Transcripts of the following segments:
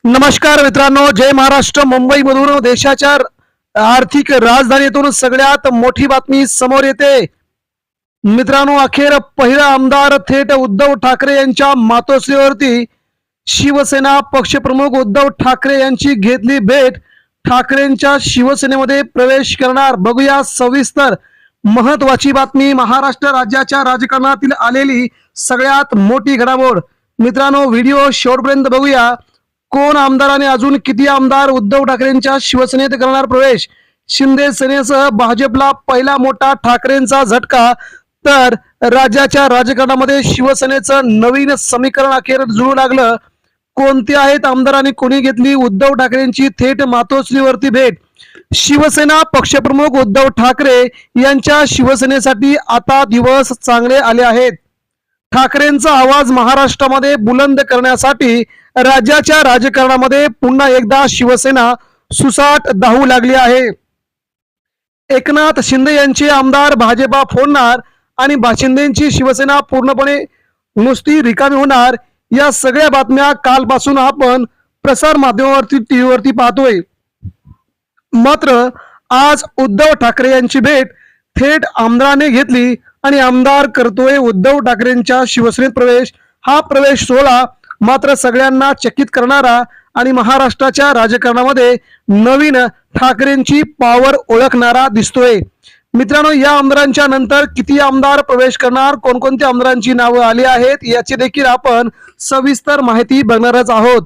नमस्कार मित्रांनो, जय महाराष्ट्र. मुंबईमधून देशाच्या आर्थिक राजधानीतून सगळ्यात मोठी बातमी समोर येते. मित्रांनो, अखेर पहिला आमदार थेट उद्धव ठाकरे यांच्या मातोश्रीवरती. शिवसेना पक्षप्रमुख उद्धव ठाकरे यांची घेतली भेट. ठाकरेंच्या शिवसेनेमध्ये प्रवेश करणार. बघूया सविस्तर. महत्वाची बातमी, महाराष्ट्र राज्याच्या राजकारणातील आलेली सगळ्यात मोठी घडामोड. मित्रांनो, व्हिडिओ शेवटपर्यंत बघूया. कोण आमदार आणि अजून किती आमदार उद्धव ठाकरेंच्या शिवसेनेत करणार प्रवेश? शिंदे सेनेसह भाजपला पहिला मोठा ठाकरेंचा झटका. तर राज्याच्या राजकारणामध्ये शिवसेनेचं नवीन समीकरण अखेर जुळू लागलं. कोणते आहेत आमदार आणि कोणी घेतली उद्धव ठाकरेंची थेट मातोश्रीवरती भेट? शिवसेना पक्षप्रमुख उद्धव ठाकरे यांच्या शिवसेनेसाठी आता दिवस चांगले आले आहेत. ठाकरेंचा आवाज महाराष्ट्रामध्ये बुलंद करण्यासाठी राज्याच्या राजकारणामध्ये पुन्हा एकदा शिवसेना सुसाट धावू लागली आहे. एकनाथ शिंदे यांचे आमदार भाजपा फोडणार आणि शिंदेची शिवसेना पूर्णपणे नुसती रिकामी होणार. या सगळ्या बातम्या कालपासून आपण प्रसार माध्यमावरती टीव्हीवरती पाहतोय. मात्र आज उद्धव ठाकरे यांची भेट थेट आमदाराने घेतली आणि आमदार करतोय उद्धव ठाकरेंच्या शिवसेनेत प्रवेश. हा प्रवेश सोहळा मात्र सगळ्यांना चकित करणारा आणि महाराष्ट्राच्या राजकारणामध्ये नवीन ठाकरेंची पॉवर ओळखणारा दिसतोय. मित्रांनो, या आमदारांच्या नंतर किती आमदार प्रवेश करणार, कोणकोणत्या आमदारांची नावं आली आहेत याची देखील आपण सविस्तर माहिती बघणारच आहोत.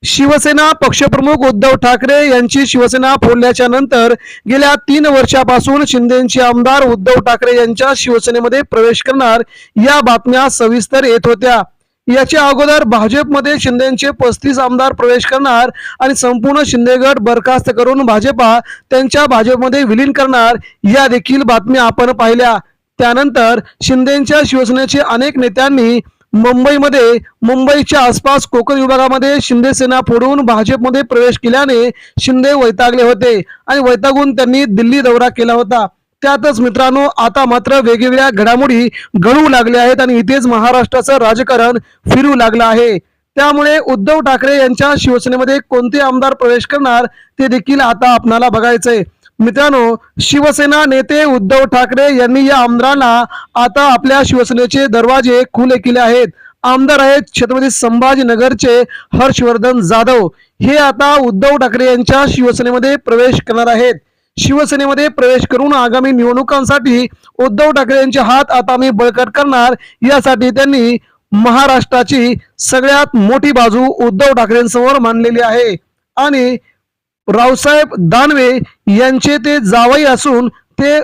शिवसेना पक्षप्रमुख उद्धव ठाकरे यांची शिवसेना फोडल्याच्या नंतर गेल्या 3 वर्षापासून शिंदेचे आमदार उद्धव ठाकरे यांच्या शिवसेनेमध्ये प्रवेश करणार या बातम्या सविस्तर येत होत्या. याच्या अगोदर भाजपमध्ये शिंदेचे 35 आमदार प्रवेश करणार आणि संपूर्ण शिंदे गट बरखास्त करून भाजपा त्यांच्या भाजपमध्ये विलीन करणार या देखील बातम्या आपण पाहिल्या. त्यानंतर शिंदेच्या शिवसेनेचे अनेक नेत्यांनी मुंबईच्या आसपास कोकण विभागामध्ये शिंदे सेना फोडून भाजपमध्ये प्रवेश केल्याने शिंदे वैतागले होते आणि वैतागून त्यांनी दिल्ली दौरा केला होता. त्यातच मित्रांनो, आता मात्र वेगवेगळ्या घडामोडी घडू लागल्या आहेत आणि इथेच महाराष्ट्राचं राजकारण फिरू लागलं आहे. त्यामुळे उद्धव ठाकरे यांच्या शिवसेनेमध्ये कोणते आमदार प्रवेश करणार ते देखील आता आपणाला बघायचंय. मित्रांनो, शिवसेना नेते उद्धव ठाकरे यांनी या आमदारांना आता आपल्या शिवसेनेचे दरवाजे खुले केले आहेत. आमदार आहेत छत्रपती संभाजीनगरचे हर्षवर्धन जाधव. हे आता उद्धव ठाकरे यांच्या शिवसेनेमध्ये प्रवेश करणार आहेत. शिवसेनेमध्ये प्रवेश करून आगामी निवडणुकांसाठी उद्धव ठाकरे यांचे हात आता मी बळकट करणार यासाठी त्यांनी महाराष्ट्राची सगळ्यात मोठी बाजू उद्धव ठाकरेंसमोर मांडलेली आहे. आणि रावसाहेब दानवे यांचे ते जावई असून ते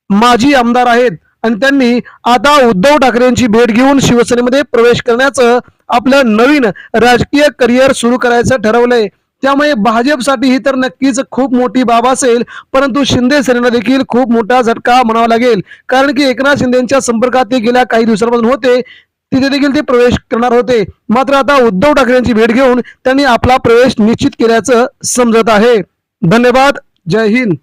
माजी आमदार आहेत आणि त्यांनी आता उद्धव ठाकरेंची भेट घेऊन शिवसेनेमध्ये प्रवेश करण्याचं आपलं नवीन राजकीय करिअर सुरू करायचं ठरवलंय. त्यामुळे भाजपसाठी ही तर नक्कीच खूप मोठी बाब असेल, परंतु शिंदे सेनेला देखील खूप मोठा झटका म्हणावा लागेल. कारण की एकनाथ शिंदेच्या संपर्कात ते गेल्या काही दिवसांपासून होते, तिथे देखील ते प्रवेश करणार होते. मात्र आता उद्धव ठाकरेंची भेट घेऊन त्यांनी आपला प्रवेश निश्चित केल्याचं समजत आहे. धन्यवाद. जय हिंद.